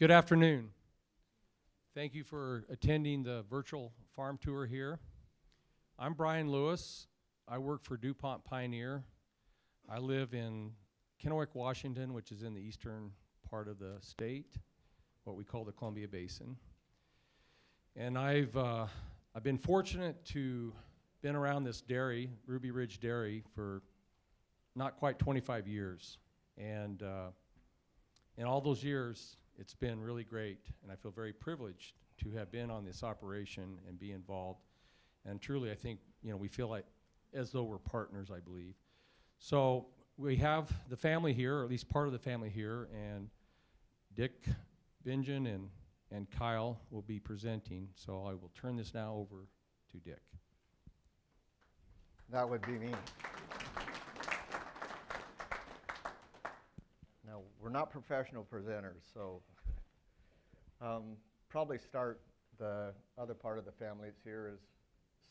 Good afternoon. Thank you for attending the virtual farm tour here. I'm Brian Lewis. I work for DuPont Pioneer. I live in Kennewick, Washington, which is in the eastern part of the state, what we call the Columbia Basin. And I've been fortunate to been around this dairy, Ruby Ridge Dairy, for not quite 25 years. And in all those years, it's been really great, and I feel very privileged to have been on this operation and be involved. And truly, I think, we feel like as though we're partners, I believe. So we have the family here, or at least part of the family here, and Dick Bingen and Kyle will be presenting. So I will turn this now over to Dick. That would be me. Now, we're not professional presenters, so probably start the other part of the family. It's here is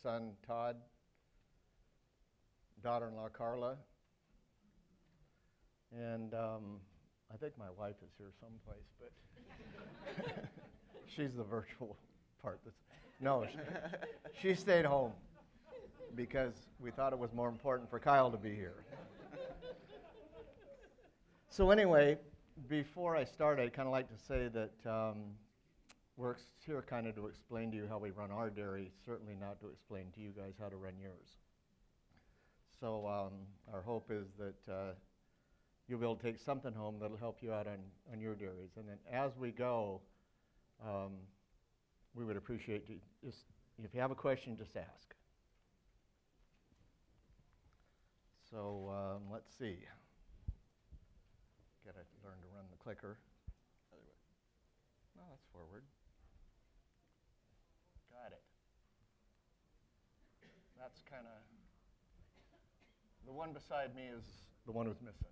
son Todd, daughter-in-law Carla, and I think my wife is here someplace, but she's the virtual part. No, she stayed home because we thought it was more important for Kyle to be here. So anyway, before I start, I'd kind of like to say that we're here kind of to explain to you how we run our dairy, certainly not to explain to you guys how to run yours. So our hope is that you'll be able to take something home that'll help you out on your dairies. And then as we go, we would appreciate you just, if you have a question, just ask. So let's see. Got to learn to run the clicker. Other way. No, that's forward. Got it. That's kind of, the one beside me is the one who's missing.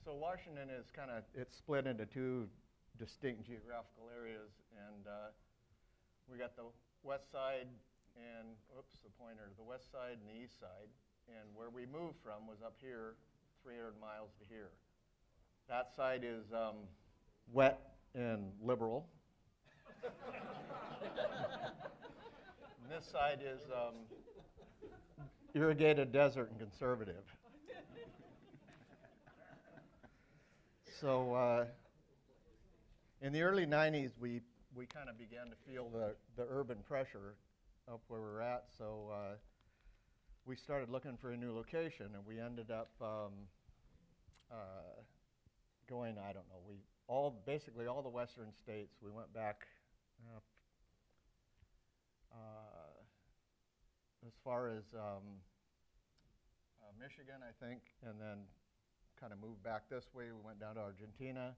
So Washington is kind of, it's split into two distinct geographical areas, and we got the west side and, oops, the pointer, the west side and the east side, and where we moved from was up here, 300 miles to here. That side is wet and liberal. And this side is irrigated desert and conservative. So in the early 90s, we kind of began to feel the urban pressure up where we're at. So we started looking for a new location, and we ended up going, I don't know, basically all the western states. We went back as far as Michigan, I think, and then kind of moved back this way. We went down to Argentina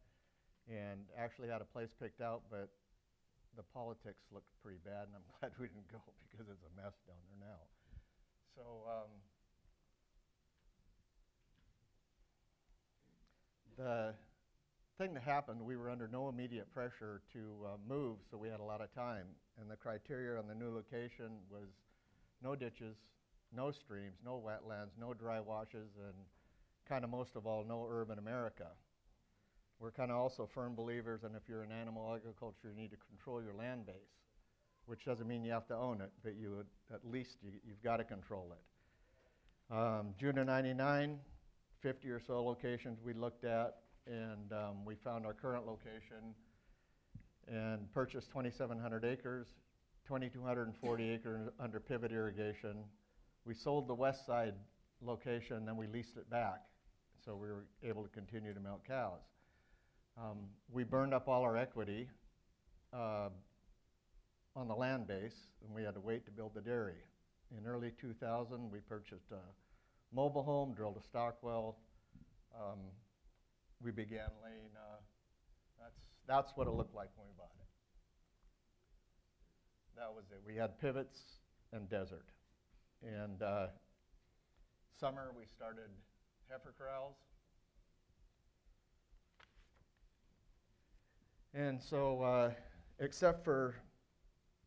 and actually had a place picked out, but the politics looked pretty bad, and I'm glad we didn't go because it's a mess down there now. So the thing that happened, we were under no immediate pressure to move, so we had a lot of time. And the criteria on the new location was no ditches, no streams, no wetlands, no dry washes, and kind of most of all, no urban America. We're kind of also firm believers, and if you're in animal agriculture, you need to control your land base, which doesn't mean you have to own it, but you would, at least you've got to control it. June of '99, 50 or so locations we looked at, and we found our current location and purchased 2,700 acres, 2,240 acres under pivot irrigation. We sold the west side location, then we leased it back, so we were able to continue to milk cows. We burned up all our equity on the land base, and we had to wait to build the dairy. In early 2000, we purchased a mobile home, drilled a stock well. We began laying, that's what it looked like when we bought it. That was it. We had pivots and desert. And summer, we started heifer corrals. And so, except for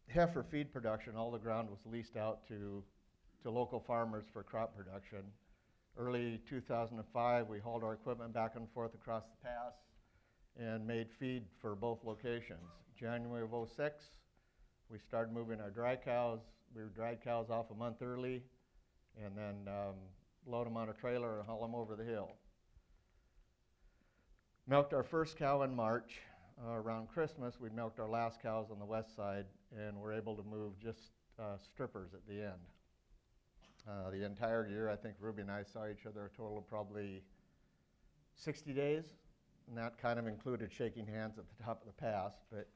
heifer feed production, all the ground was leased out to local farmers for crop production. Early 2005, we hauled our equipment back and forth across the pass, and made feed for both locations. January of '06, we started moving our dry cows. We dried cows off a month early, and then load them on a trailer and haul them over the hill. Milked our first cow in March. Around Christmas, we milked our last cows on the west side, and were able to move just strippers at the end. The entire year, I think Ruby and I saw each other a total of probably 60 days, and that kind of included shaking hands at the top of the pass, but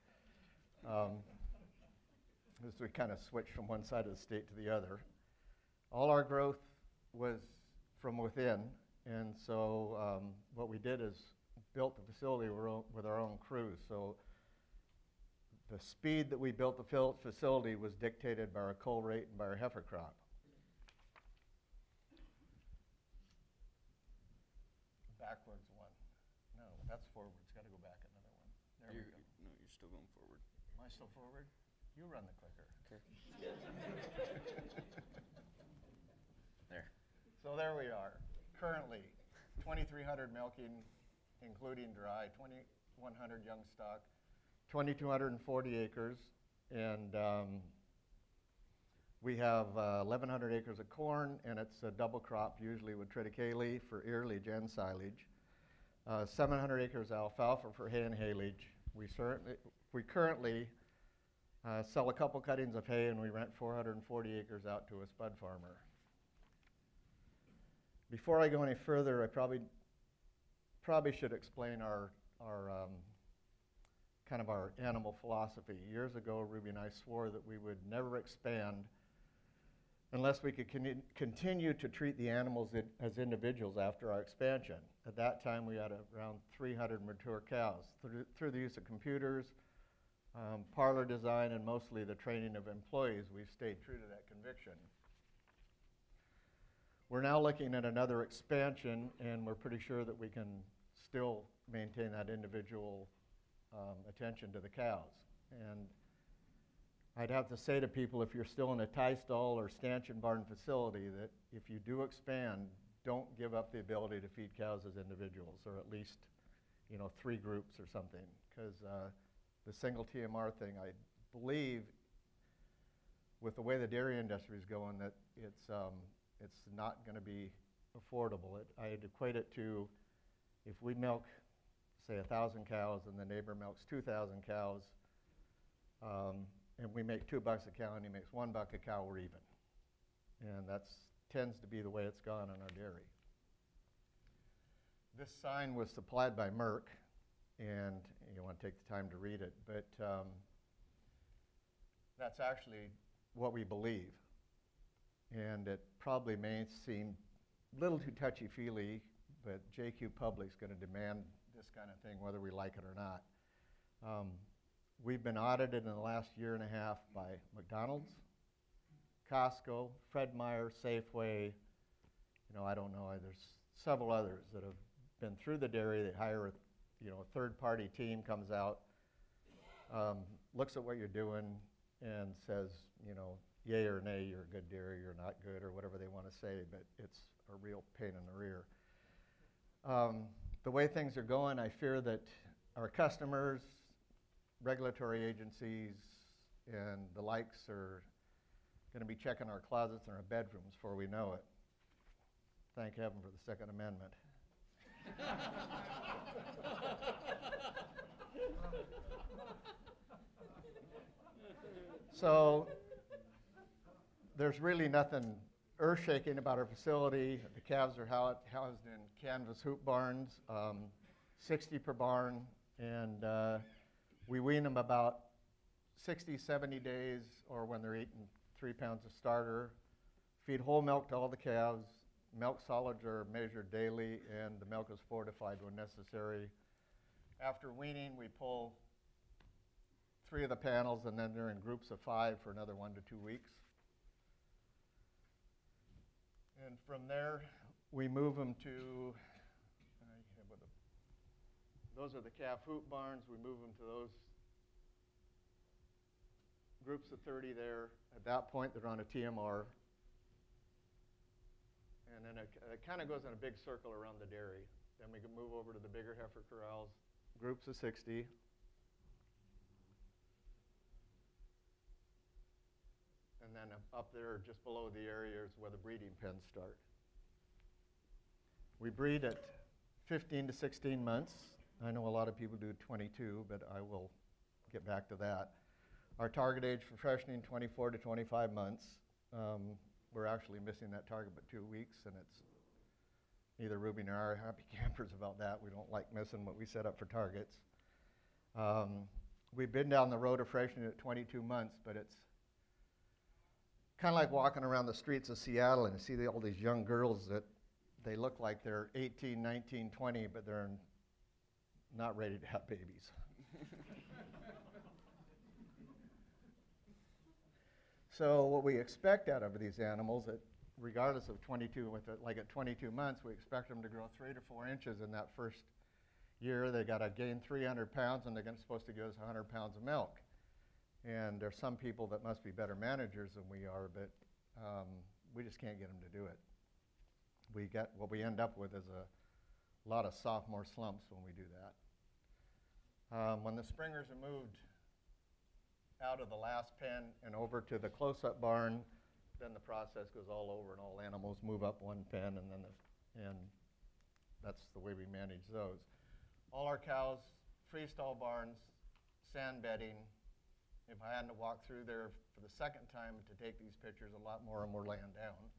as we kind of switched from one side of the state to the other. All our growth was from within, and so what we did is built the facility with our own crews. So the speed that we built the facility was dictated by our cull rate and by our heifer crop. Backwards one. No, that's forward. It's got to go back another one. There we go. No, you're still going forward. Am I still forward? You run the clicker. Okay. There. So there we are. Currently, 2,300 milking, including dry, 2,100 young stock, 2,240 acres, and we have 1,100 acres of corn, and it's a double crop, usually with triticale for earlage and silage. 700 acres alfalfa for hay and haylage. We currently sell a couple cuttings of hay, and we rent 440 acres out to a spud farmer. Before I go any further, I probably should explain our kind of our animal philosophy. Years ago, Ruby and I swore that we would never expand unless we could continue to treat the animals as individuals after our expansion. At that time, we had around 300 mature cows. Through the use of computers, parlor design, and mostly the training of employees, we've stayed true to that conviction. We're now looking at another expansion, and we're pretty sure that we can still maintain that individual attention to the cows. And I'd have to say to people, if you're still in a tie stall or stanchion barn facility, that if you do expand, don't give up the ability to feed cows as individuals, or at least, 3 groups or something. Because the single TMR thing, I believe, with the way the dairy industry is going, that it's not going to be affordable. I'd equate it to if we milk, say, 1,000 cows and the neighbor milks 2,000 cows, and we make $2 a cow and he makes $1 a cow, we're even. And that tends to be the way it's gone in our dairy. This sign was supplied by Merck, and you want to take the time to read it, but that's actually what we believe. And it probably may seem a little too touchy-feely, but JQ Public's going to demand this kind of thing whether we like it or not. We've been audited in the last year and a half by McDonald's, Costco, Fred Meyer, Safeway, I don't know, there's several others that have been through the dairy. They hire a third-party team, comes out, looks at what you're doing and says, yay or nay, you're a good dairy, you're not good, or whatever they want to say, but it's a real pain in the rear. The way things are going, I fear that our customers, regulatory agencies, and the likes are going to be checking our closets and our bedrooms before we know it. Thank heaven for the Second Amendment. So there's really nothing earth-shaking about our facility. The calves are housed in canvas hoop barns, 60 per barn, and we wean them about 60, 70 days, or when they're eating 3 pounds of starter. Feed whole milk to all the calves. Milk solids are measured daily, and the milk is fortified when necessary. After weaning, we pull 3 of the panels, and then they're in groups of 5 for another 1 to 2 weeks. And from there, we move them to, those are the calf hoop barns. We move them to those groups of 30 there. At that point, they're on a TMR. And then it kind of goes in a big circle around the dairy. Then we can move over to the bigger heifer corrals. groups of 60. And then up there, just below the area, is where the breeding pens start. We breed at 15 to 16 months. I know a lot of people do 22, but I will get back to that. Our target age for freshening, 24 to 25 months. We're actually missing that target by 2 weeks, and it's neither Ruby nor I are happy campers about that. We don't like missing what we set up for targets. We've been down the road of freshening at 22 months, but it's kind of like walking around the streets of Seattle and you see all these young girls that they look like they're 18, 19, 20, but they're not ready to have babies. So what we expect out of these animals, regardless of 22, like at 22 months, we expect them to grow 3 to 4 inches in that first year. They got to gain 300 pounds, and they're supposed to give us 100 pounds of milk. And there's some people that must be better managers than we are, but we just can't get them to do it. What we end up with is a lot of sophomore slumps when we do that. When the springers are moved out of the last pen and over to the close-up barn, then the process goes all over, and all animals move up one pen, and that's the way we manage those. All our cows, freestall barns, sand bedding. If I had to walk through there for the second time to take these pictures, a lot more of them were laying down.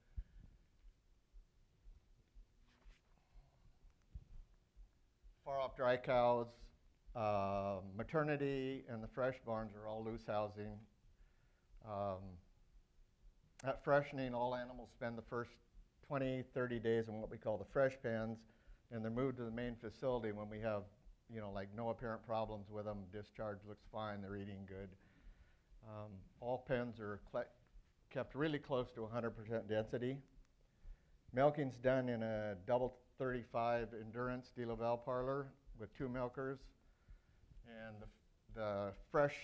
Far off dry cows, maternity, and the fresh barns are all loose housing. At freshening, all animals spend the first 20, 30 days in what we call the fresh pens, and they're moved to the main facility when we have, like no apparent problems with them. Discharge looks fine, they're eating good. All pens are kept really close to 100% density. Milking's done in a double 35 endurance de Laval parlor with 2 milkers, and the fresh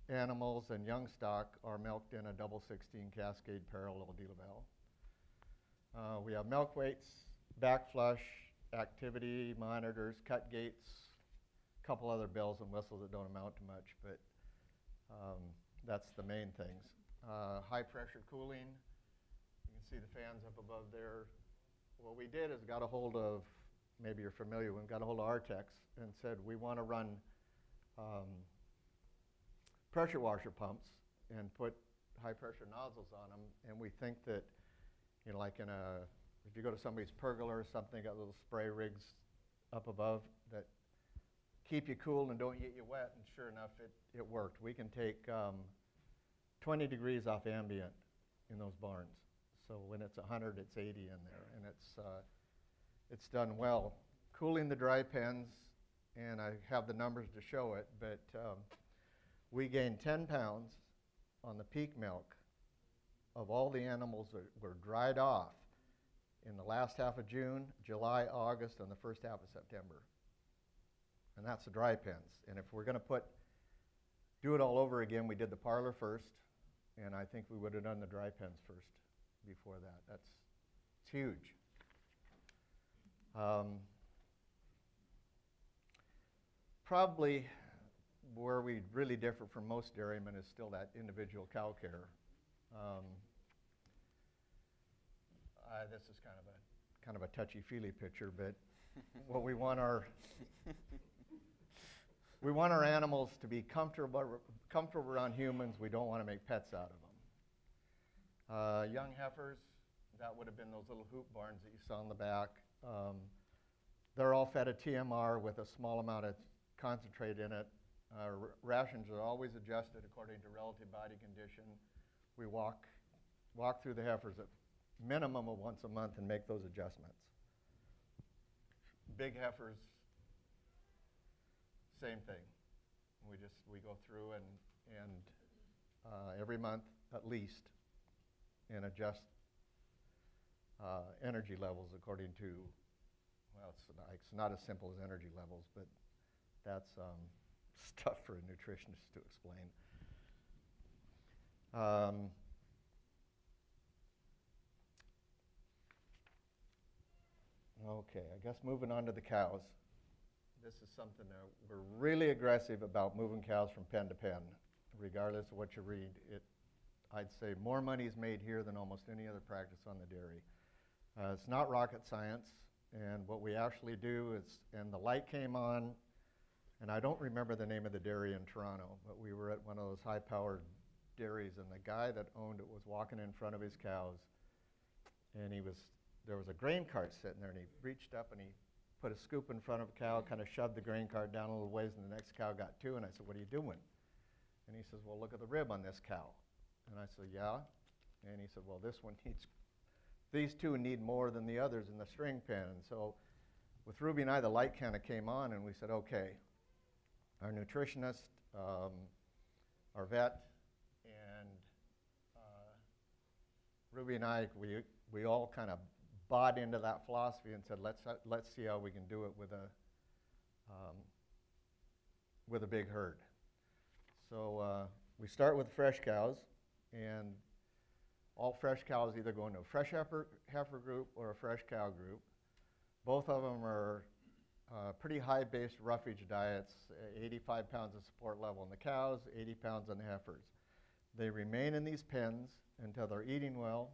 animals and young stock are milked in a double 16 cascade parallel de Laval. We have milk weights, back flush, activity monitors, cut gates, a couple other bells and whistles that don't amount to much, but that's the main things. High pressure cooling. You can see the fans up above there. What we did is got a hold of, maybe you're familiar, we got a hold of Artex and said we want to run pressure washer pumps and put high pressure nozzles on them, and we think that, like if you go to somebody's pergola or something, got little spray rigs up above that keep you cool and don't get you wet, and sure enough, it worked. We can take 20 degrees off ambient in those barns. So when it's 100, it's 80 in there, and it's done well. Cooling the dry pens, and I have the numbers to show it, but we gained 10 pounds on the peak milk of all the animals that were dried off in the last half of June, July, August, and the first half of September. And that's the dry pens. And if we're going to do it all over again, we did the parlor first, and I think we would have done the dry pens first before that. It's huge. Probably where we really differ from most dairymen is still that individual cow care. This is kind of a touchy-feely picture, but what we want our animals to be comfortable around humans. We don't want to make pets out of them. Young heifers, that would have been those little hoop barns that you saw in the back. They're all fed a TMR with a small amount of concentrate in it. Rations are always adjusted according to relative body condition. We walk through the heifers at minimum of once a month and make those adjustments. Big heifers, same thing. We go through and every month at least, and adjust energy levels according to, well, it's not as simple as energy levels, but that's stuff for a nutritionist to explain. Okay, I guess moving on to the cows. this is something that we're really aggressive about moving cows from pen to pen, regardless of what you read. I'd say more money is made here than almost any other practice on the dairy. It's not rocket science, and what we actually do is, and the light came on, and I don't remember the name of the dairy in Toronto, but we were at one of those high-powered dairies, and the guy that owned it was walking in front of his cows, and there was a grain cart sitting there, and he reached up and he put a scoop in front of a cow, kind of shoved the grain cart down a little ways, and the next cow got two, and I said, "What are you doing?" And he says, "Well, look at the rib on this cow." And I said, "Yeah." And he said, "Well, these two need more than the others in the string pen." And so with Ruby and I, the light kind of came on, and we said, okay, our nutritionist, our vet, and Ruby and I, we all kind of bought into that philosophy and said, let's see how we can do it with a big herd. So we start with fresh cows, and all fresh cows either go into a fresh heifer group or a fresh cow group. Both of them are pretty high-based roughage diets, 85 pounds of support level in the cows, 80 pounds on the heifers. They remain in these pens until they're eating well,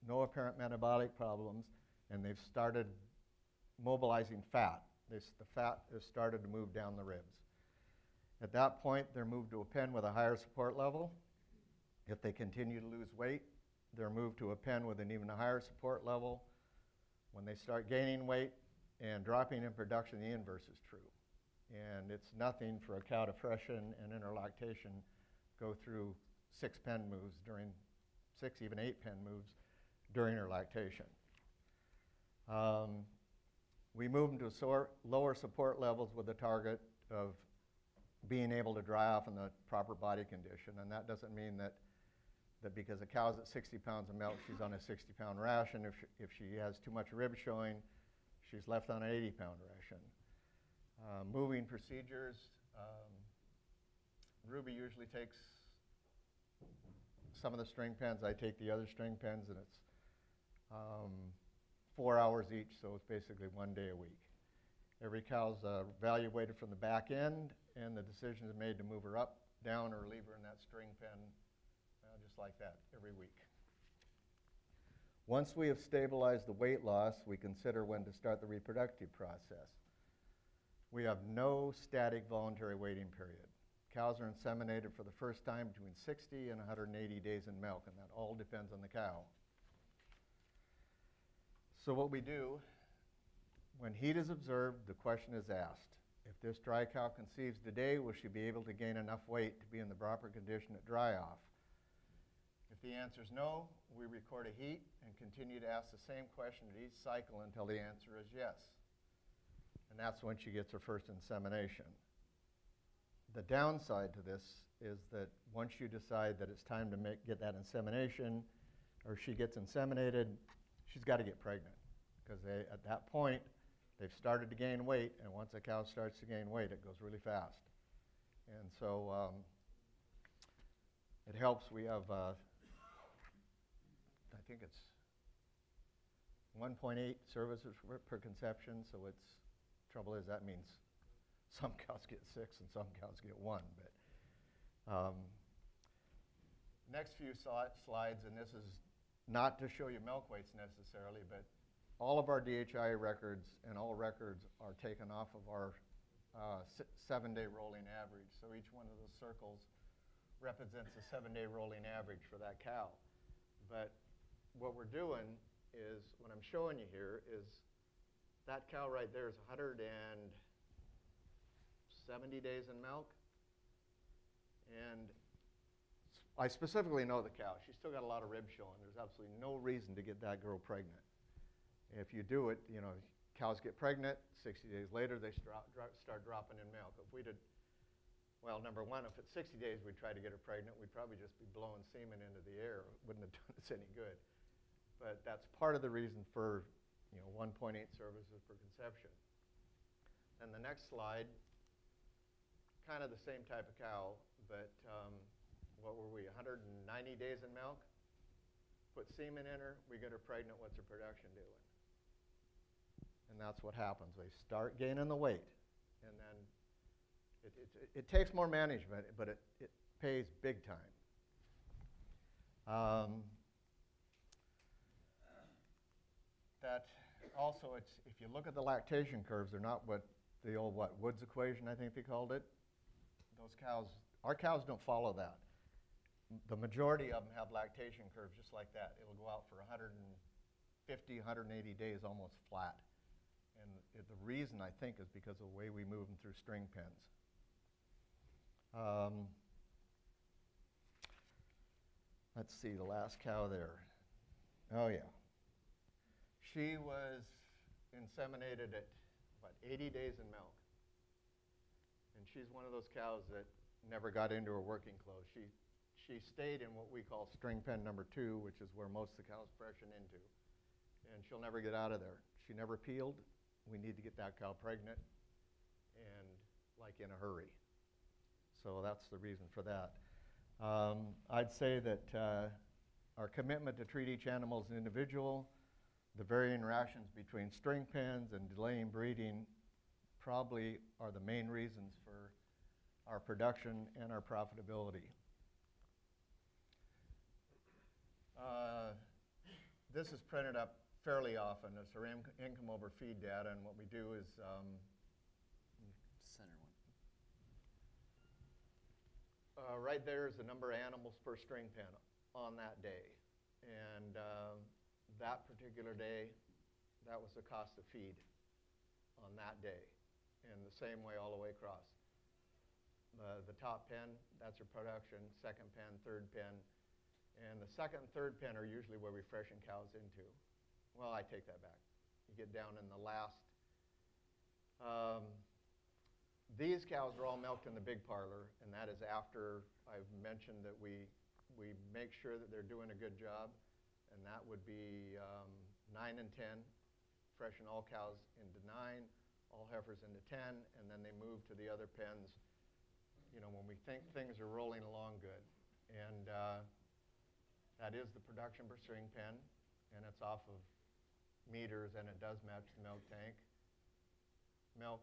no apparent metabolic problems, and they've started mobilizing fat. The fat has started to move down the ribs. At that point, they're moved to a pen with a higher support level. If they continue to lose weight, they're moved to a pen with an even higher support level. When they start gaining weight and dropping in production, the inverse is true. And it's nothing for a cow to freshen and enter lactation, go through 6 pen moves during 6, even 8 pen moves during her lactation. We move them to lower support levels with the target of being able to dry off in the proper body condition. And that doesn't mean that because a cow's at 60 pounds of milk, she's on a 60-pound ration. If she has too much rib showing, she's left on an 80-pound ration. Moving procedures, Ruby usually takes some of the string pens. I take the other string pens, and it's 4 hours each, so it's basically 1 day a week. Every cow's evaluated from the back end, and the decision is made to move her up, down, or leave her in that string pen just like that every week. Once we have stabilized the weight loss, we consider when to start the reproductive process. We have no static voluntary waiting period. Cows are inseminated for the first time between 60 and 180 days in milk, and that all depends on the cow. So what we do, when heat is observed, the question is asked. If this dry cow conceives today, will she be able to gain enough weight to be in the proper condition at dry off? If the answer is no, we record a heat and continue to ask the same question at each cycle until the answer is yes. And that's when she gets her first insemination. The downside to this is that once you decide that it's time to get that insemination, or she gets inseminated, she's got to get pregnant. Because at that point, they've started to gain weight, and once a cow starts to gain weight, it goes really fast. And so it helps. We have, I think it's 1.8 services per conception, so trouble is that means some cows get 6 and some cows get 1. But next few slides, and this is not to show you milk weights necessarily, but all of our DHI records and all records are taken off of our 7-day rolling average. So each one of those circles represents a 7-day rolling average for that cow. But what we're doing is, what I'm showing you here is that cow right there is 170 days in milk. And I specifically know the cow. She's still got a lot of rib showing. There's absolutely no reason to get that girl pregnant. If you do it, cows get pregnant, 60 days later they start dropping in milk. If we did, well, number one, if at 60 days we tried to get her pregnant, we'd probably just be blowing semen into the air. It wouldn't have done us any good. But that's part of the reason for 1.8 services per conception. And the next slide, kind of the same type of cow, but what were we, 190 days in milk? Put semen in her, we get her pregnant, what's her production doing? And that's what happens. They start gaining the weight. and then it takes more management, but it pays big time. That also, if you look at the lactation curves, they're not what the old Woods equation, I think they called it. Those cows, our cows don't follow that. The majority of them have lactation curves just like that. It'll go out for 150, 180 days almost flat. And the reason, I think, is because of the way we move them through string pens. Let's see, the last cow there. Oh, yeah. She was inseminated at, 80 days in milk. And she's one of those cows that never got into her working clothes. She stayed in what we call string pen number 2, which is where most of the cows freshen into. And she'll never get out of there. She never peeled. We need to get that cow pregnant and like in a hurry. So that's the reason for that. I'd say that our commitment to treat each animal as an individual, the varying rations between string pens and delaying breeding probably are the main reasons for our production and our profitability. This is printed up fairly often. It's our income over feed data, and what we do is Center one. right there is the number of animals per string pen on that day. And that particular day, that was the cost of feed on that day. And the same way all the way across. The top pen, that's your production, second pen, third pen. And the second and third pen are usually where we freshen cows into. Well, I take that back. You get down in the last. These cows are all milked in the big parlor, and that is after I've mentioned that we make sure that they're doing a good job, and that would be 9 and 10, freshen all cows into 9, all heifers into 10, and then they move to the other pens, you know, when we think things are rolling along good. And that is the production per string pen, and it's off of meters, and it does match the milk tank. Milk,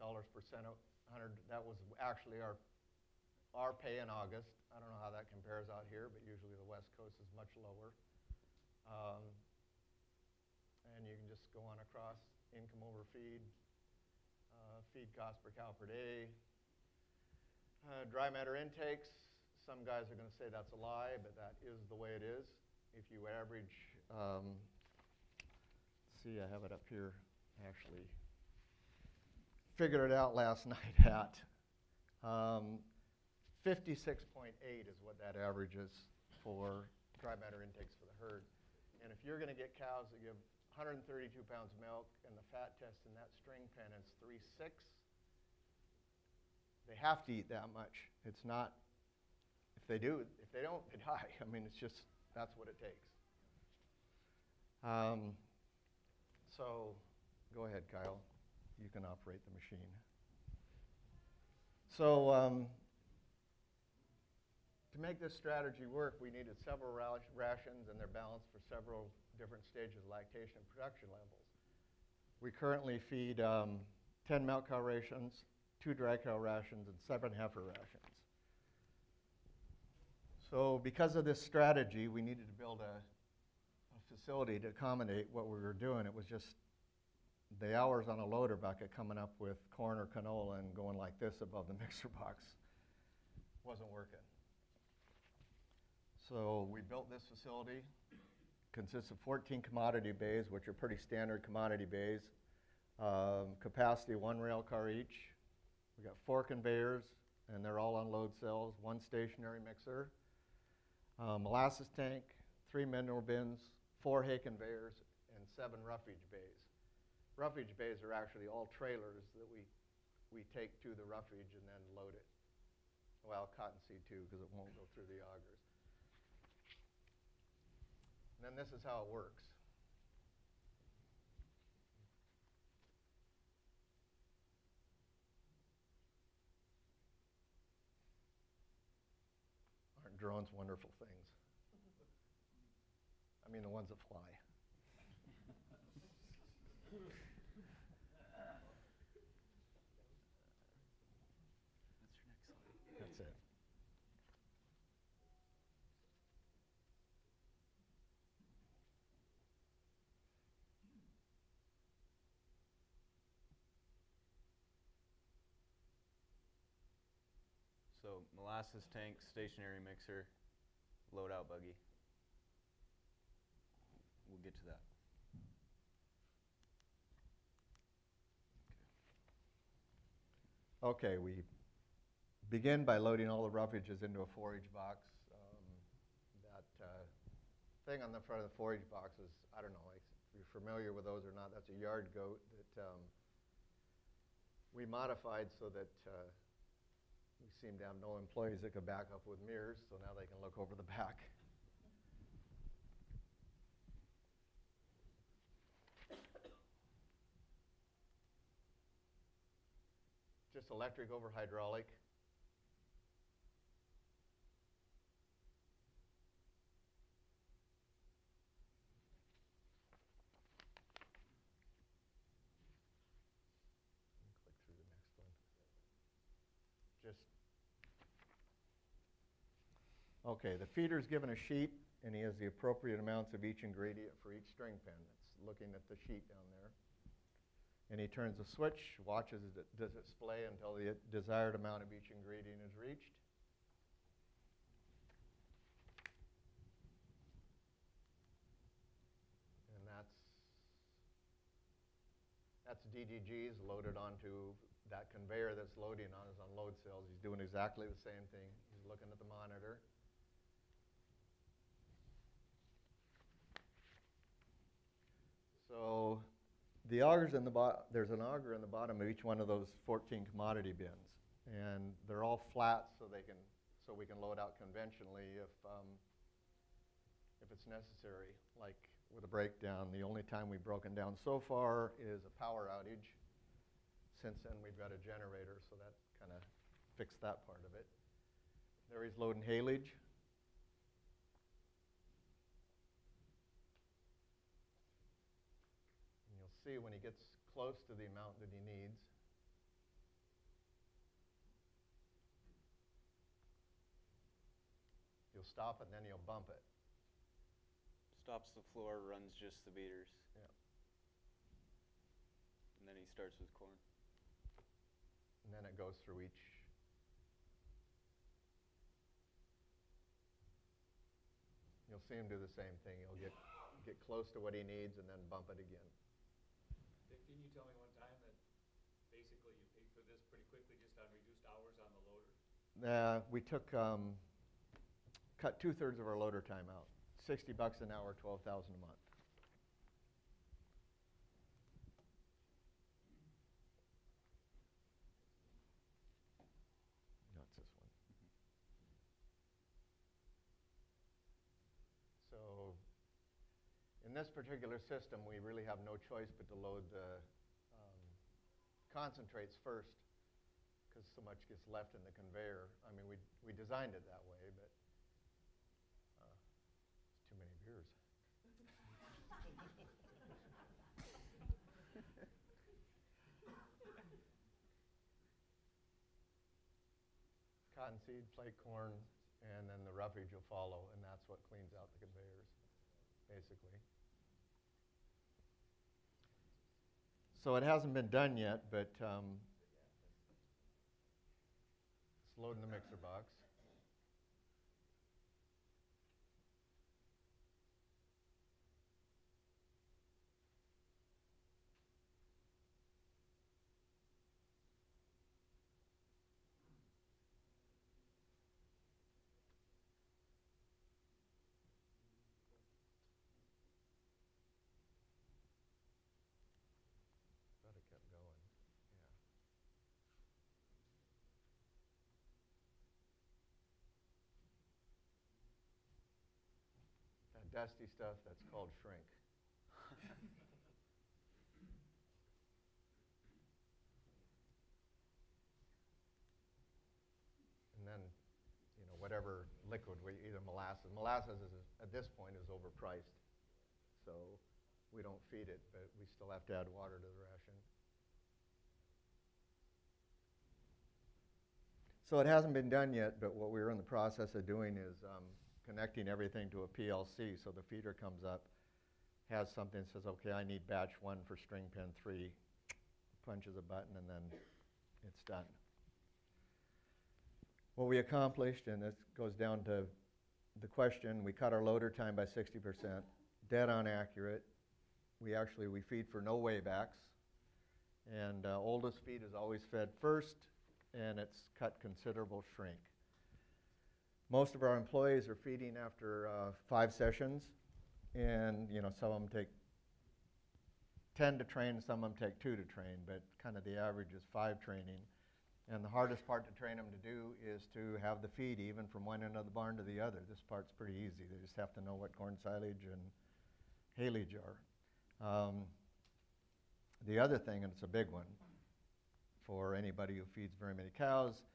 dollars per cent, 100, that was actually our pay in August. I don't know how that compares out here, but usually the West Coast is much lower. And you can just go on across income over feed, feed cost per cow per day, dry matter intakes. Some guys are going to say that's a lie, but that is the way it is. If you average, let's see, I have it up here, actually. Figured it out last night at 56.8 is what that average is for dry matter intakes for the herd. And if you're going to get cows that give 132 pounds of milk and the fat test in that string pen is 3.6, they have to eat that much. It's not, if they do, if they don't, they die. I mean, it's just, that's what it takes. So go ahead, Kyle. You can operate the machine. So to make this strategy work, we needed several rations, and they're balanced for several different stages of lactation and production levels. We currently feed 10 milk cow rations, 2 dry cow rations, and 7 heifer rations. So because of this strategy, we needed to build a facility to accommodate what we were doing. It was just the hours on a loader bucket coming up with corn or canola and going like this above the mixer box wasn't working. So we built this facility. Consists of 14 commodity bays, which are pretty standard commodity bays. Capacity 1 rail car each. We got 4 conveyors, and they're all on load cells, 1 stationary mixer, molasses tank, 3 manure bins, 4 hay conveyors, and 7 roughage bays. Roughage bays are actually all trailers that we take to the roughage and then load it. Well, cottonseed too, because it won't go through the augers. And then this is how it works. Aren't drones wonderful things? I mean, the ones that fly. So molasses tank, stationary mixer, load out buggy. We'll get to that. Okay, we begin by loading all the roughages into a forage box. That thing on the front of the forage box is, I don't know if you're familiar with those or not, that's a yard goat that we modified so that we seem to have no employees that could back up with mirrors, so now they can look over the back. Just electric over hydraulic. Click through the next one. Okay, the feeder's given a sheet, and he has the appropriate amounts of each ingredient for each string pen. It's looking at the sheet down there. And he turns the switch, watches it display until the desired amount of each ingredient is reached. And that's DDGs loaded onto that conveyor that's loading on his unload cells. He's doing exactly the same thing. He's looking at the monitor. So the augers in the there's an auger in the bottom of each one of those 14 commodity bins, and they're all flat so we can load out conventionally if it's necessary. Like with a breakdown, the only time we've broken down so far is a power outage. Since then, we've got a generator, so that kind of fixed that part of it. There he's loading haylage. See when he gets close to the amount that he needs. He'll stop and then he'll bump it. Stops the floor, runs just the beaters. Yeah. And then he starts with corn. And then it goes through each. You'll see him do the same thing. He'll get close to what he needs and then bump it again. Didn't you tell me one time that basically you paid for this pretty quickly just on reduced hours on the loader? We took, cut 2/3 of our loader time out. $60 an hour, $12,000 a month. That's this one. So in this particular system, we really have no choice but to load the concentrates first because so much gets left in the conveyor. I mean, we designed it that way, but it's too many beers. Cottonseed, flake corn, and then the roughage will follow, and that's what cleans out the conveyors, basically. So it hasn't been done yet, but it's loading the mixer box. Thought it kept going. Yeah. That dusty stuff, that's called shrink. And then, whatever liquid, either molasses. Molasses at this point is overpriced, so we don't feed it, but we still have to add water to the ration. So it hasn't been done yet, but what we're in the process of doing is connecting everything to a PLC. So the feeder comes up, has something that says, okay, I need batch 1 for string pen 3, punches a button, and then it's done. What we accomplished, and this goes down to the question, we cut our loader time by 60%, dead on accurate. We feed for no waybacks, and oldest feed is always fed first, and it's cut considerable shrink. Most of our employees are feeding after 5 sessions, and some of them take 10 to train, some of them take 2 to train, but kind of the average is 5 training. And the hardest part to train them to do is to have the feed even from one end of the barn to the other. This part's pretty easy. They just have to know what corn silage and haylage are. The other thing, and it's a big one, for anybody who feeds very many cows,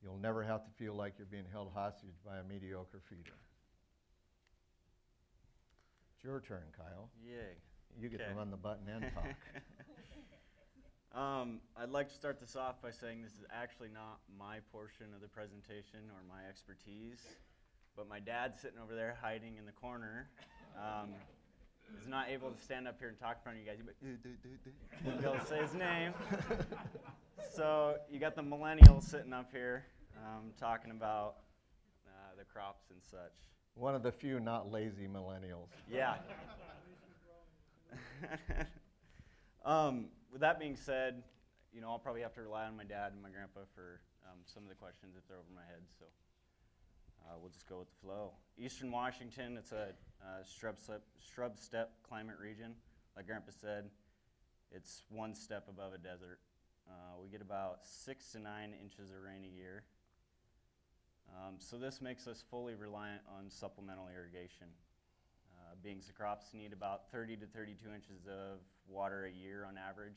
you'll never have to feel like you're being held hostage by a mediocre feeder. It's your turn, Kyle. Yay. You get to run the button and talk. I'd like to start this off by saying this is actually not my portion of the presentation or my expertise, but my dad sitting over there hiding in the corner is not able to stand up here and talk in front of you guys. He won't be able to say his name. So you got the millennials sitting up here talking about the crops and such. One of the few not lazy millennials. Yeah. With that being said, I'll probably have to rely on my dad and my grandpa for some of the questions if they're over my head. So we'll just go with the flow. Eastern Washington, it's a shrub steppe climate region. Like Grandpa said, it's one step above a desert. We get about 6 to 9 inches of rain a year. So this makes us fully reliant on supplemental irrigation. Beans and crops need about 30 to 32 inches of water a year on average,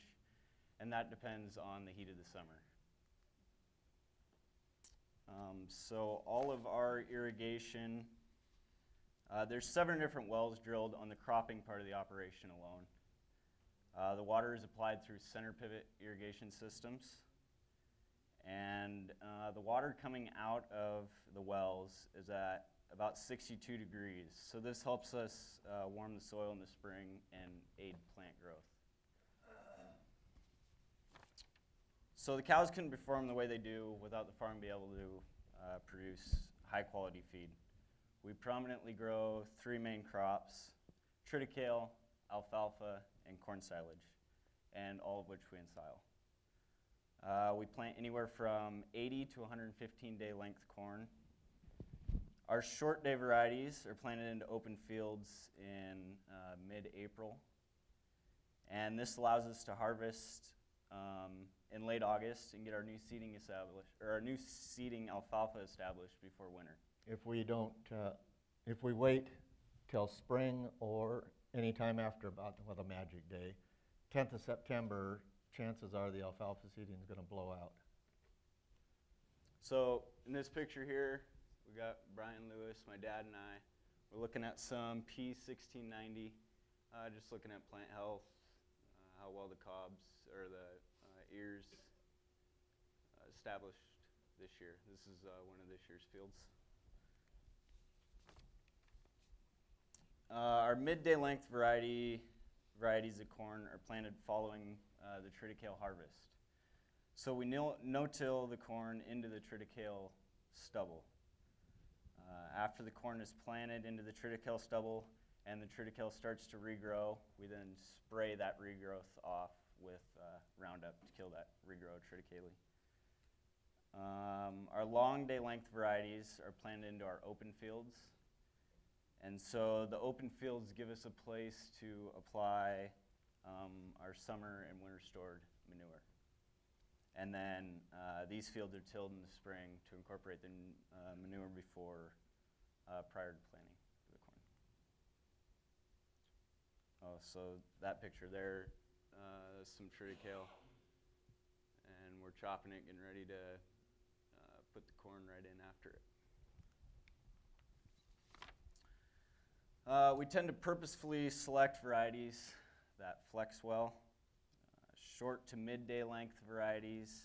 and that depends on the heat of the summer. So all of our irrigation, there's 7 different wells drilled on the cropping part of the operation alone. The water is applied through center pivot irrigation systems, and the water coming out of the wells is at about 62 degrees. So this helps us warm the soil in the spring and aid plant growth. So the cows couldn't perform the way they do without the farm being able to produce high quality feed. We prominently grow 3 main crops: triticale, alfalfa, and corn silage, and all of which we ensile. We plant anywhere from 80 to 115 day length corn. Our short day varieties are planted into open fields in mid-April, and this allows us to harvest in late August and get our new seeding established, or our new seeding alfalfa established before winter. If we wait till spring or any time after about a magic day, 10th of September, chances are the alfalfa seeding is going to blow out. So in this picture here, we got Brian Lewis, my dad, and I. We're looking at some P1690, just looking at plant health, how well the cobs or the ears established this year. This is one of this year's fields. Our midday length varieties of corn are planted following the triticale harvest. So we no-till the corn into the triticale stubble. After the corn is planted into the triticale stubble and the triticale starts to regrow, we then spray that regrowth off with Roundup to kill that regrow triticale. Our long day length varieties are planted into our open fields. And so the open fields give us a place to apply our summer and winter stored manure. And then these fields are tilled in the spring to incorporate the manure prior to planting the corn. Oh, so that picture there, some triticale, and we're chopping it, getting ready to put the corn right in after it. We tend to purposefully select varieties that flex well. Short to midday length varieties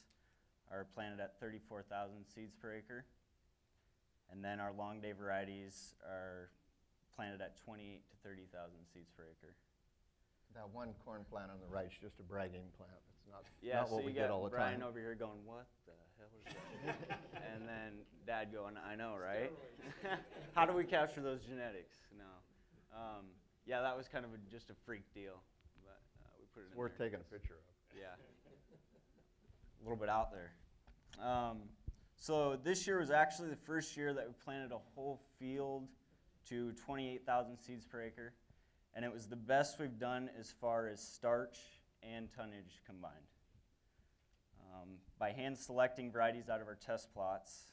are planted at 34,000 seeds per acre. And then our long day varieties are planted at 28 to 30,000 seeds per acre. that one corn plant on the right is just a bragging plant. It's not, Yeah, not so what we you get got all the Brian time. over here going, what the hell is that? And then Dad going, I know, right? How do we capture those genetics? No. Yeah, that was kind of just a freak deal. But we put it It's in worth there. taking a picture of. Yeah. A little bit out there. So this year was actually the first year that we planted a whole field to 28,000 seeds per acre. And it was the best we've done as far as starch and tonnage combined. By hand selecting varieties out of our test plots,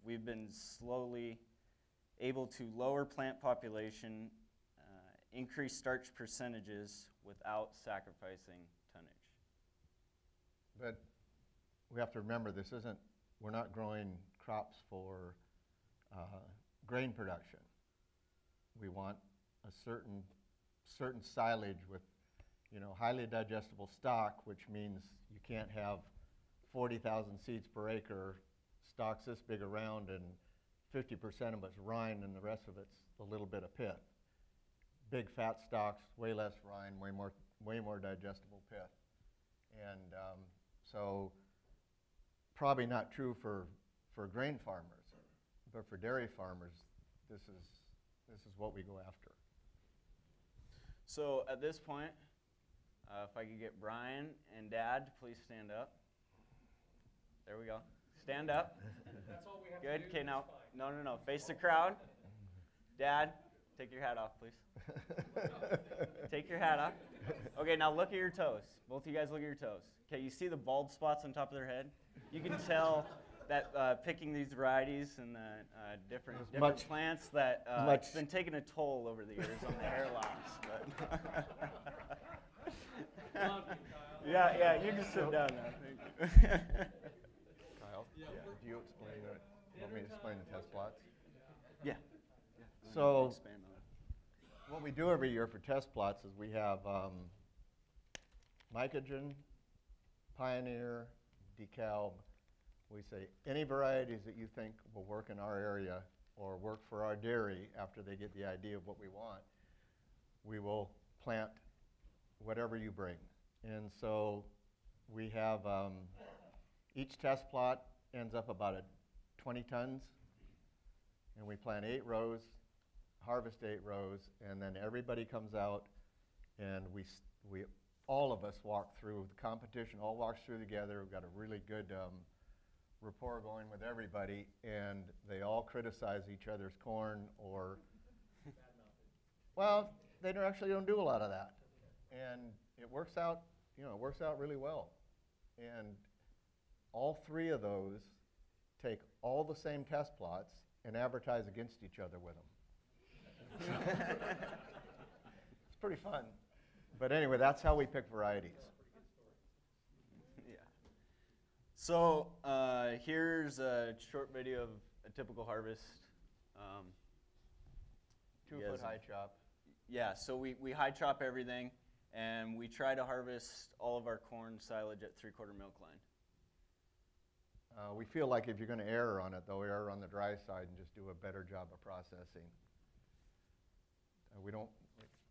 we've been slowly able to lower plant population, increase starch percentages without sacrificing tonnage. But we have to remember this isn't, we're not growing crops for grain production. We want a certain silage with, you know, highly digestible stock, which means you can't have 40,000 seeds per acre, stalks this big around, and 50% of it's rind and the rest of it's a little bit of pith. Big fat stalks, way less rind, way more digestible pith. And so probably not true for grain farmers, but for dairy farmers, this is what we go after. So at this point, if I could get Brian and Dad to please stand up. There we go. Stand up. That's all we have Good. to do. Okay, now, It's fine. no. Face the crowd. Dad, take your hat off, please. Take your hat off. Okay, now look at your toes. Both of you guys look at your toes. Okay, you see the bald spots on top of their head? You can tell that picking these varieties and the different plants that it's been taking a toll over the years on the hair loss. But yeah, you can sit down now. Kyle, do you explain it? Want me to explain the test plots? Yeah. So Expand on it. what we do every year for test plots is we have Mycogen, Pioneer, DeKalb. We say any varieties that you think will work in our area or work for our dairy after they get the idea of what we want, we will plant whatever you bring. And so we have each test plot ends up about 20 tons, and we plant 8 rows, harvest 8 rows, and then everybody comes out, and we all of us walk through the competition. All walks through together. We've got a really good rapport going with everybody, and they all criticize each other's corn or, well, they don't do a lot of that, and it works out. It works out really well, and all 3 of those take all the same test plots and advertise against each other with them. It's pretty fun. But anyway, that's how we pick varieties. Yeah. So here's a short video of a typical harvest. 2-foot high chop. Yeah, so we high chop everything, and we try to harvest all of our corn silage at 3/4 milk line. We feel like if you're going to err on it, though, err on the dry side and just do a better job of processing. We don't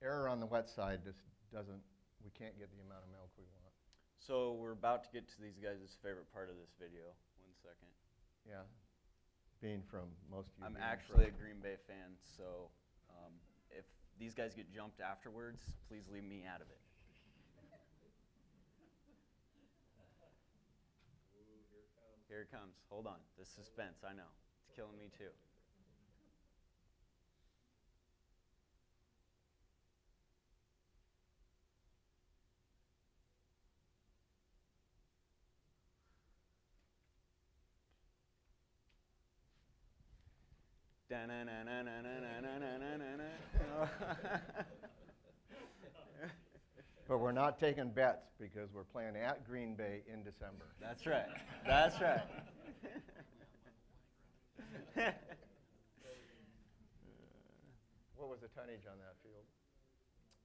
err on the wet side. Just doesn't. We can't get the amount of milk we want. So we're about to get to these guys' favorite part of this video. 1 second. Yeah, being from most of you. I'm being actually a from- Green Bay fan, so if these guys get jumped afterwards, please leave me out of it. Here it comes. Hold on. The suspense, I know. It's killing me too. But we're not taking bets because we're playing at Green Bay in December. That's right. That's right. What was the tonnage on that field?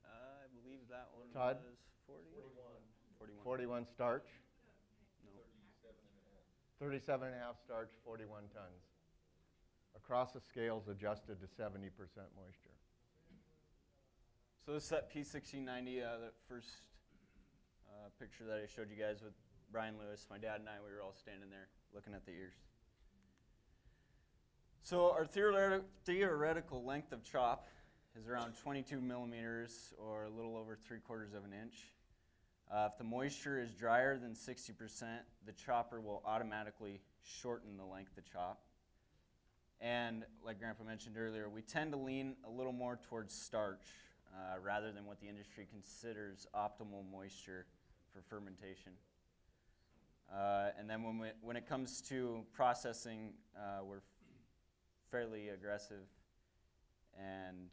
I believe that one Todd? was 41. 41 starch. No. 37 and a half starch, 41 tons. Across the scales adjusted to 70% moisture. So this is that P1690, that first picture that I showed you guys with Brian Lewis, my dad and I, we were all standing there looking at the ears. So our theoretical length of chop is around 22 millimeters, or a little over 3/4 of an inch. If the moisture is drier than 60%, the chopper will automatically shorten the length of chop. And like Grandpa mentioned earlier, we tend to lean a little more towards starch rather than what the industry considers optimal moisture for fermentation. And then when it comes to processing, we're fairly aggressive and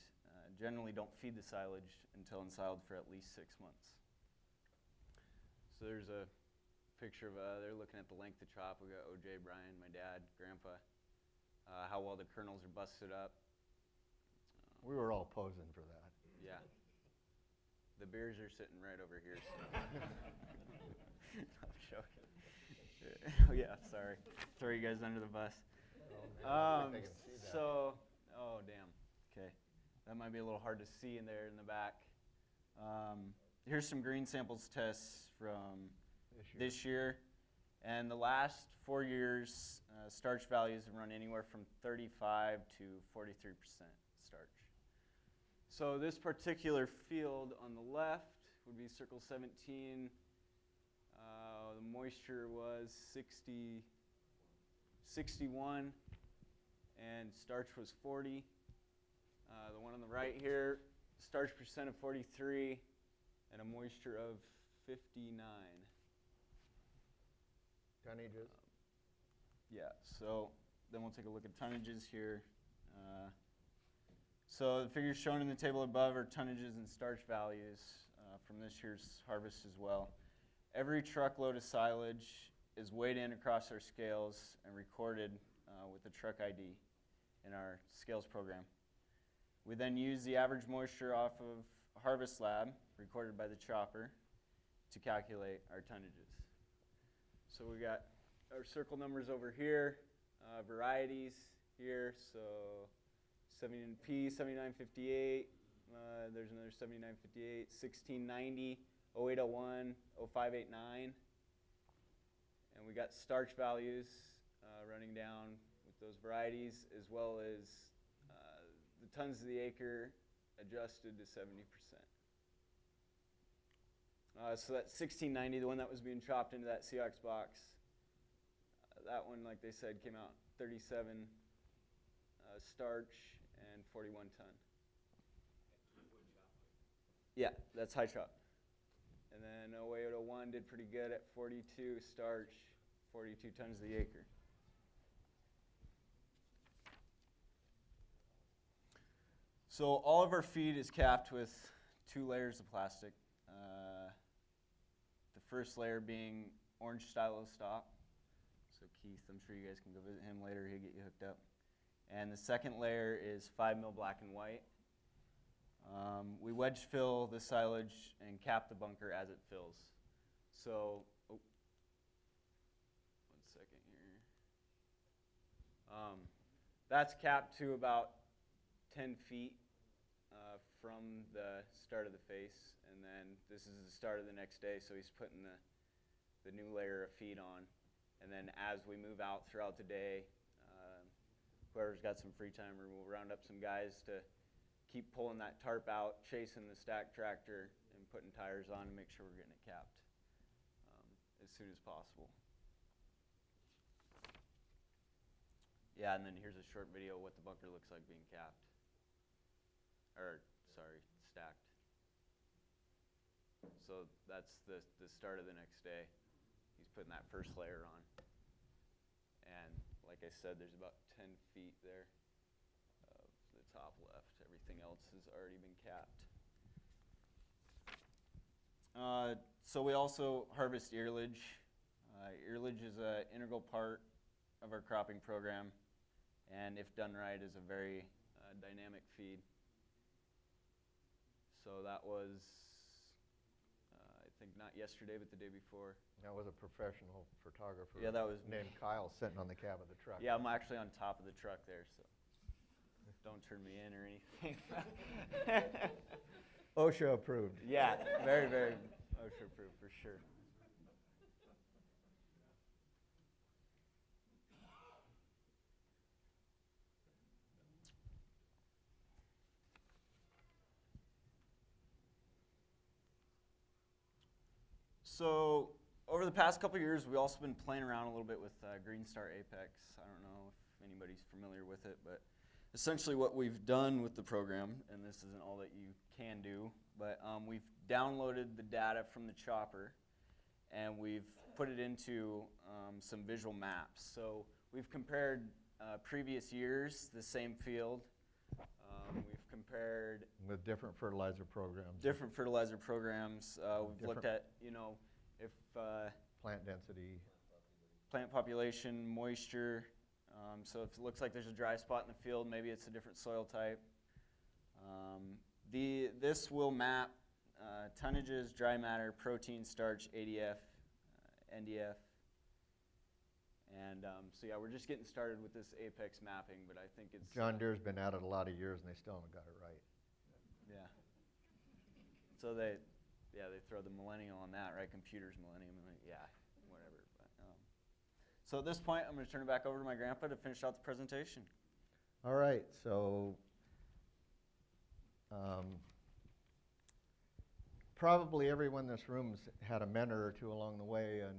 generally don't feed the silage until ensiled for at least 6 months. So there's a picture of, they're looking at the length of chop. We got OJ, Brian, my dad, Grandpa, how well the kernels are busted up. We were all posing for that. Yeah. The beers are sitting right over here. So. I'm joking. Oh yeah, sorry. Throw you guys under the bus. I think they can see that. So, oh damn. Okay, that might be a little hard to see in there in the back. Here's some green samples tests from this year. And the last 4 years, starch values have run anywhere from 35 to 43% starch. So this particular field on the left would be circle 17. The moisture was 61, and starch was 40. The one on the right here, starch percent of 43, and a moisture of 59. Tonnages? Yeah, so then we'll take a look at tonnages here. So the figures shown in the table above are tonnages and starch values from this year's harvest as well. Every truckload of silage is weighed in across our scales and recorded with the truck ID in our scales program. We then use the average moisture off of Harvest Lab, recorded by the chopper, to calculate our tonnages. So we got our circle numbers over here, varieties here, so 70P, 7958, there's another 7958, 1690, 0801, 0589, and we got starch values running down with those varieties, as well as the tons to the acre adjusted to 70%. So that 1690, the one that was being chopped into that Seahawks box, that one, like they said, came out 37 starch and 41 ton. Yeah, that's high chop. And then 0801 did pretty good at 42 starch, 42 tons to the acre. So all of our feed is capped with 2 layers of plastic. The first layer being orange stylo stop. So Keith, I'm sure you guys can go visit him later. He'll get you hooked up. And the second layer is 5 mil black and white. We wedge fill the silage and cap the bunker as it fills. So, oh, 1 second here. That's capped to about 10 feet from the start of the face, and then this is the start of the next day, so he's putting the new layer of feed on. And then as we move out throughout the day, whoever's got some free time, we'll round up some guys to keep pulling that tarp out, chasing the stack tractor, and putting tires on to make sure we're getting it capped as soon as possible. Yeah, and then here's a short video of what the bunker looks like being capped. Or, sorry, stacked. So that's the start of the next day. He's putting that first layer on. And like I said, there's about 10 feet there of the top left. Everything else has already been capped. So we also harvest earlage. Earlage is an integral part of our cropping program, and if done right, is a very dynamic feed. So that was, I think not yesterday, but the day before. That was a professional photographer. Yeah, that was named Kyle sitting on the cab of the truck. Yeah, I'm actually on top of the truck there, so don't turn me in or anything. OSHA approved. Yeah, very, very OSHA approved for sure. So over the past couple of years, we've also been playing around a little bit with Green Star Apex. I don't know if anybody's familiar with it, but essentially what we've done with the program, and this isn't all that you can do, but we've downloaded the data from the chopper and we've put it into some visual maps. So we've compared previous years, the same field. We've compared With different fertilizer programs. different fertilizer programs. We've looked at, you know, if Plant density. plant population, moisture. So if it looks like there's a dry spot in the field, maybe it's a different soil type. This will map tonnages, dry matter, protein, starch, ADF, NDF. And so yeah, we're just getting started with this Apex mapping, but I think it's... John Deere's been at it a lot of years and they still haven't got it right. Yeah. So they throw the millennial on that, right? Computers millennium, yeah, whatever. But, so at this point, I'm going to turn it back over to my grandpa to finish out the presentation. All right, so probably everyone in this room's had a mentor or two along the way, and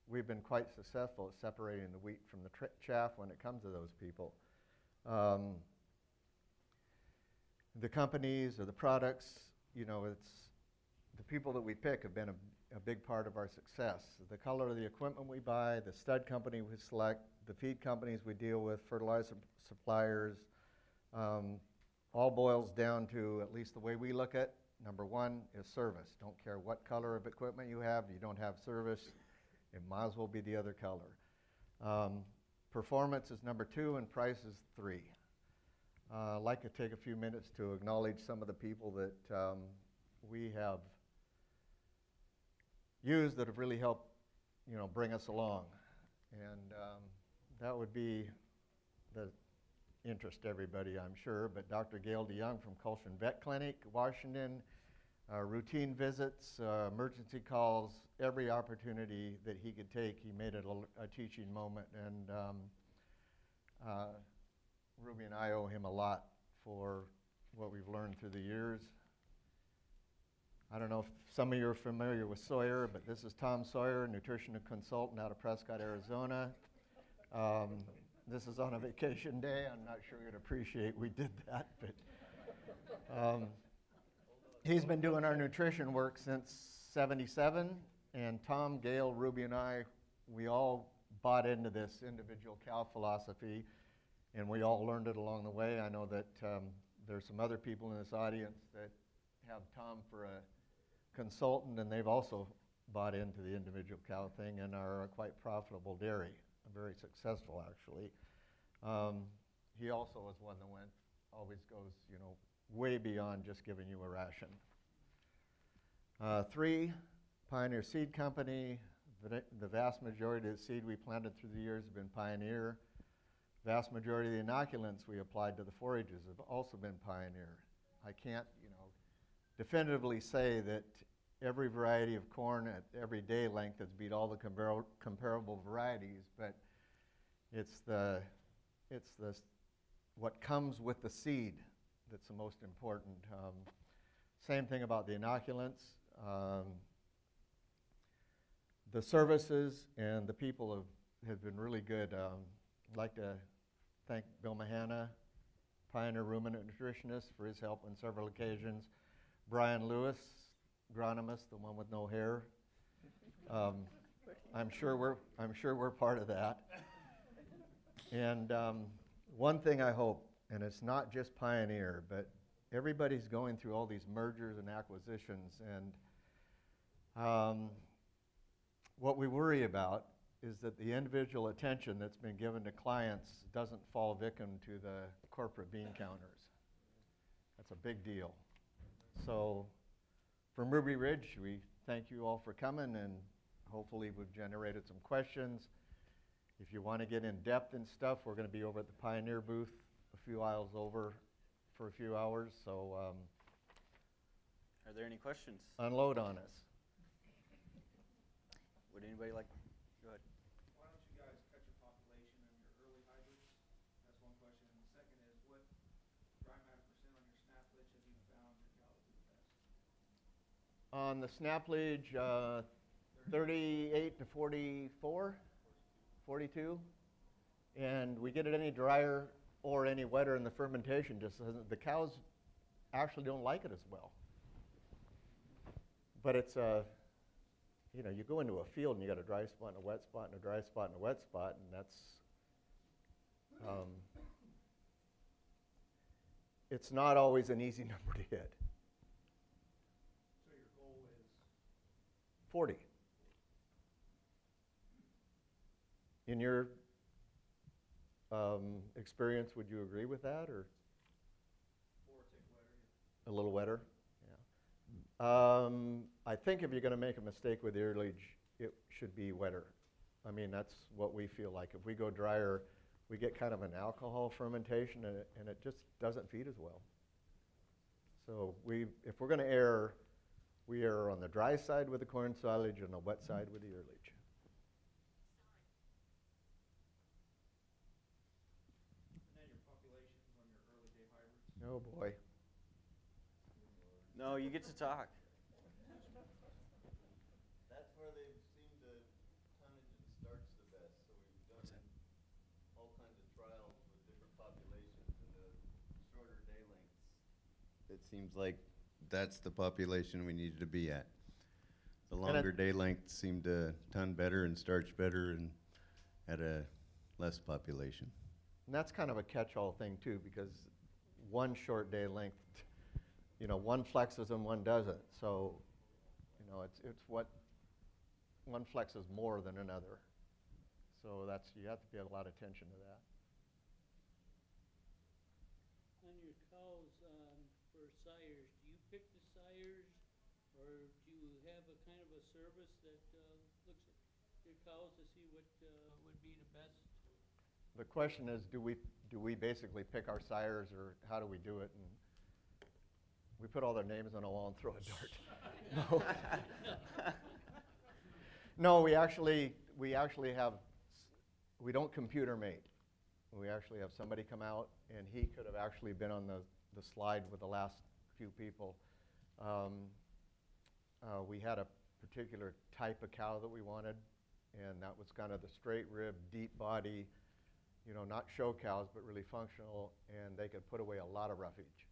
we've been quite successful at separating the wheat from the chaff when it comes to those people. The companies or the products, you know, it's the people that we pick have been a big part of our success. The color of the equipment we buy, the stud company we select, the feed companies we deal with, fertilizer suppliers, all boils down to, at least the way we look at, number one is service. Don't care what color of equipment you have, you don't have service, it might as well be the other color. Performance is number two and price is three. I'd like to take a few minutes to acknowledge some of the people that we have used that have really helped, you know, bring us along. And that would be the interest to everybody, I'm sure, but Dr. Gail DeYoung from Colshan Vet Clinic, Washington, routine visits, emergency calls, every opportunity that he could take, he made it a teaching moment. And Ruby and I owe him a lot for what we've learned through the years. I don't know if some of you are familiar with Sawyer, but this is Tom Sawyer, nutritional consultant out of Prescott, Arizona. This is on a vacation day. I'm not sure you'd appreciate we did that, but he's been doing our nutrition work since '77, and Tom, Gail, Ruby, and I, we all bought into this individual cow philosophy, and we all learned it along the way. I know that there's some other people in this audience that have Tom for a consultant, and they've also bought into the individual cow thing and are a quite profitable dairy, very successful actually. He also is one that always goes, you know, way beyond just giving you a ration. Three, Pioneer Seed Company. The vast majority of the seed we planted through the years have been Pioneer. Vast majority of the inoculants we applied to the forages have also been Pioneer. I can't, you know, definitively say that every variety of corn at every day length has beat all the comparable varieties, but it's what comes with the seed that's the most important. Same thing about the inoculants. The services and the people have been really good. I'd like to thank Bill Mahana, Pioneer Ruminant Nutritionist, for his help on several occasions. Brian Lewis, agronomist, the one with no hair. I'm sure we're part of that. And one thing I hope, and it's not just Pioneer, but everybody's going through all these mergers and acquisitions, and what we worry about is that the individual attention that's been given to clients doesn't fall victim to the corporate bean counters. That's a big deal. So from Ruby Ridge, we thank you all for coming, and hopefully we've generated some questions. If you want to get in depth in stuff, we're going to be over at the Pioneer booth a few aisles over for a few hours. So Are there any questions? Unload on us. Would anybody like? Go ahead. Why don't you guys cut your population on your early hybrids? That's one question. And the second is, what dry matter percent on your snaplage have you found your cows do the best? On the snaplage, 38 to 44, 42. And we get it any drier or any wetter in the fermentation, just doesn't, the cows actually don't like it as well. But it's you know, you go into a field and you got a dry spot and a wet spot and a dry spot and a wet spot, and that's, it's not always an easy number to hit. So your goal is 40. In your experience, would you agree with that, or 4 tick wetter. a little wetter? Yeah. I think if you're going to make a mistake with earlage, it should be wetter. I mean, that's what we feel like. If we go drier, we get kind of an alcohol fermentation, and it just doesn't feed as well. So if we're going to err, we err on the dry side with the corn silage and the wet side with the earlage. And then your populations on your early day hybrids. Oh boy. No, you get to talk. That's where they seem to tonnage and starch the best. So we've done all kinds of trials with different populations and the shorter day lengths. It seems like that's the population we needed to be at. The longer day lengths seem to ton better and starch better and at a less population. And that's kind of a catch-all thing too, because one short day length, you know, one flexes and one doesn't. So, you know, it's what one flexes more than another. So that's, you have to pay a lot of attention to that. On your cows, for sires, do you pick the sires, or do you have a kind of a service that looks at your cows to see what would be the best? The question is, do we basically pick our sires, or how do we do it? And we put all their names on a wall and throw a dart. No. No, we actually have, we don't computer mate. We actually have somebody come out, and he could have actually been on the slide with the last few people. We had a particular type of cow that we wanted, and that was kind of the straight rib, deep body, you know, not show cows, but really functional, and they could put away a lot of roughage.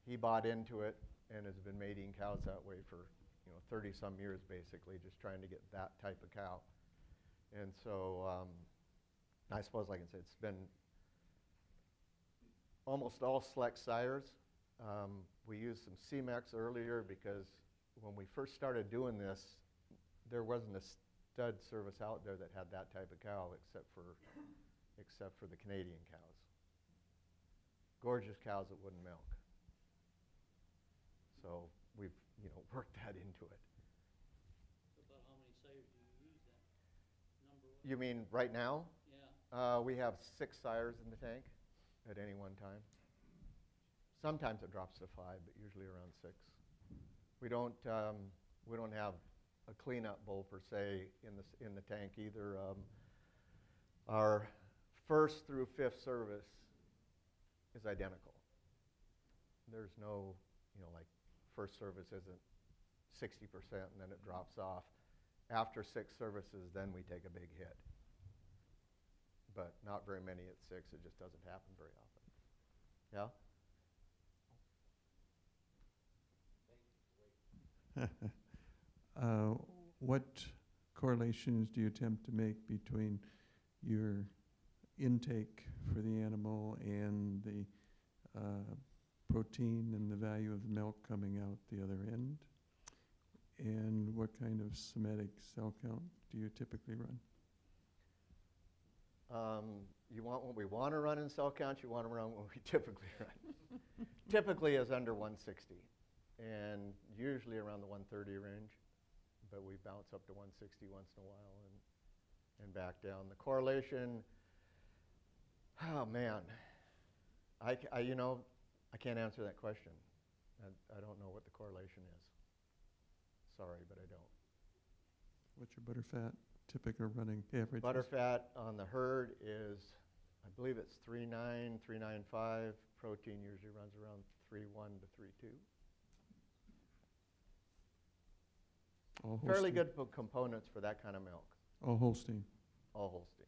He bought into it and has been mating cows that way for, you know, 30-some years, basically, just trying to get that type of cow. And so I suppose I can say it's been almost all select sires. We used some C-Mex earlier because when we first started doing this, there wasn't a stud service out there that had that type of cow except for the Canadian cows. Gorgeous cows that wouldn't milk. So we've, you know, worked that into it. About how many sires do you use then? Number one? You mean right now? Yeah. We have 6 sires in the tank at any one time. Sometimes it drops to 5, but usually around 6. We don't have a cleanup bowl per se in the tank either. Our first through 5th service is identical. There's no, you know, like first service isn't 60% and then it drops off. After 6 services, then we take a big hit. But not very many at 6. It just doesn't happen very often. Yeah? What correlations do you attempt to make between your intake for the animal and the protein and the value of the milk coming out the other end? And what kind of somatic cell count do you typically run? You want what we want to run in cell count, you want to run what we typically run. Typically is under 160, and usually around the 130 range, but we bounce up to 160 once in a while and back down. The correlation, oh man, you know, I can't answer that question. I don't know what the correlation is. Sorry, but I don't. What's your butterfat typical running average? Butterfat on the herd is, I believe it's 3.9, 3.95. Protein usually runs around 3.1 to 3.2. All Fairly Holstein. good components for that kind of milk. All Holstein. All Holstein.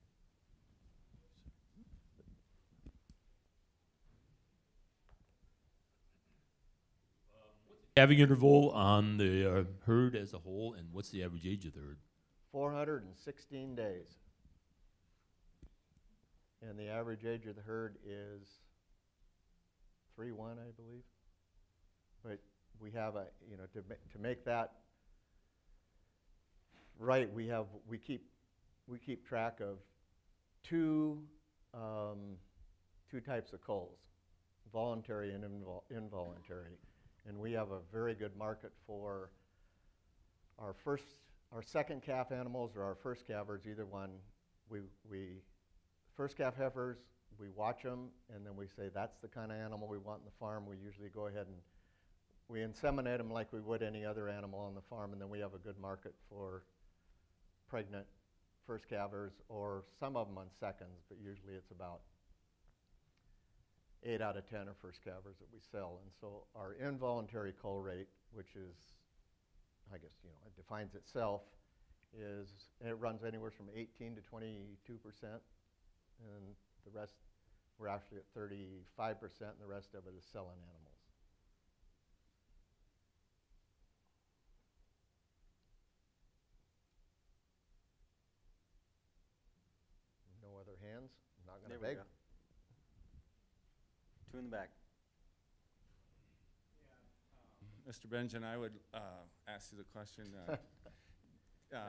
Calving interval on the herd as a whole, and what's the average age of the herd? 416 days. And the average age of the herd is 3.1, I believe. But we have a, you know, to make that right, we keep track of two types of culls, voluntary and involuntary. And we have a very good market for our second calf animals or our first calvers, either one. First calf heifers, we watch them, and then we say that's the kind of animal we want in the farm. We usually go ahead and we inseminate them like we would any other animal on the farm, and then we have a good market for pregnant first calvers, or some of them on seconds, but usually it's about 8 out of 10 are first calvers that we sell. And so our involuntary cull rate, which is, I guess, you know, it defines itself, it runs anywhere from 18 to 22%, and the rest, we're actually at 35%, and the rest of it is selling animals. No other hands? I'm not going to There we beg. go. Two in the back. Mr. Benjamin, I would ask you the question. No,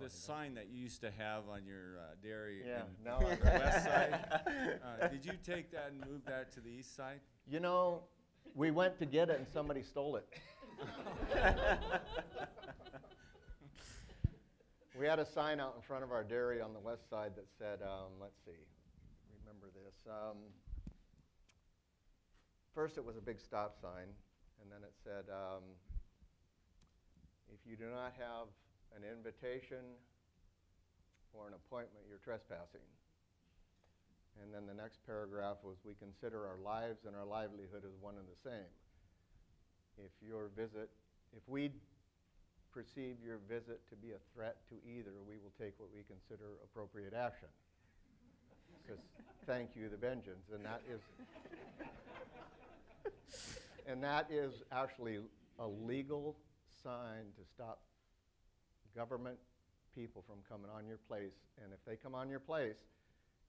The sign that you used to have on your dairy Yeah, in no, the west side, did you take that and move that to the east side? You know, we went to get it and somebody stole it. We had a sign out in front of our dairy on the west side that said, let's see, remember this. First it was a big stop sign, and then it said, if you do not have an invitation or an appointment, you're trespassing. And then the next paragraph was, we consider our lives and our livelihood as one and the same. If we perceive your visit to be a threat to either, we will take what we consider appropriate action. Because thank you, the Benjamins, and that is actually a legal sign to stop government people from coming on your place. And if they come on your place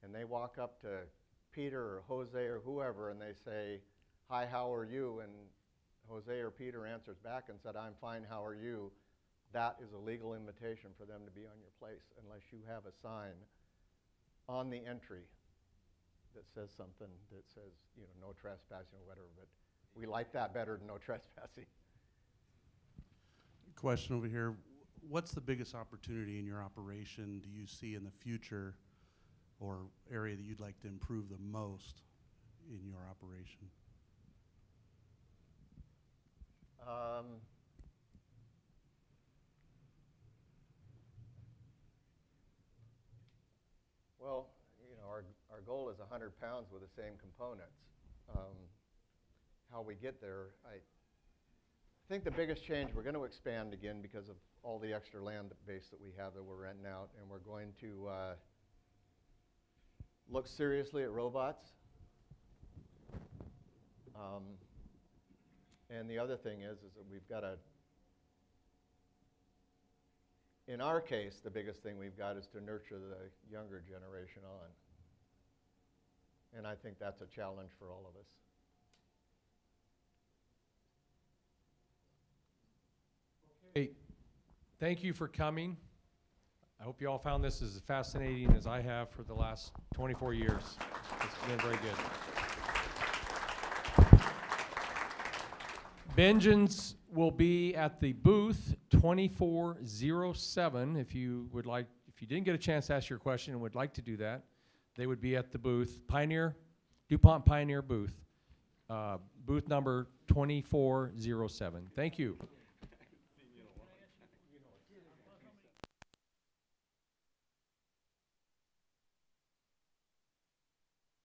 and they walk up to Peter or Jose or whoever and they say, hi, how are you? And Jose or Peter answers back and said, I'm fine, how are you? That is a legal invitation for them to be on your place, unless you have a sign on the entry that says something that says, you know, no trespassing or whatever. But we like that better than no trespassing. Question over here. What's the biggest opportunity in your operation do you see in the future, or area that you'd like to improve the most in your operation? Well, you know, our goal is 100 pounds with the same components. How we get there, I think the biggest change, we're going to expand again because of all the extra land base that we have that we're renting out, and we're going to look seriously at robots. And the other thing is that we've got in our case, the biggest thing we've got is to nurture the younger generation on. And I think that's a challenge for all of us. Hey, thank you for coming. I hope you all found this as fascinating as I have for the last 24 years. It's been very good. Benjamins will be at the booth 2407 if you didn't get a chance to ask your question and would like to do that, they would be at the booth, DuPont Pioneer booth. booth number 2407. Thank you.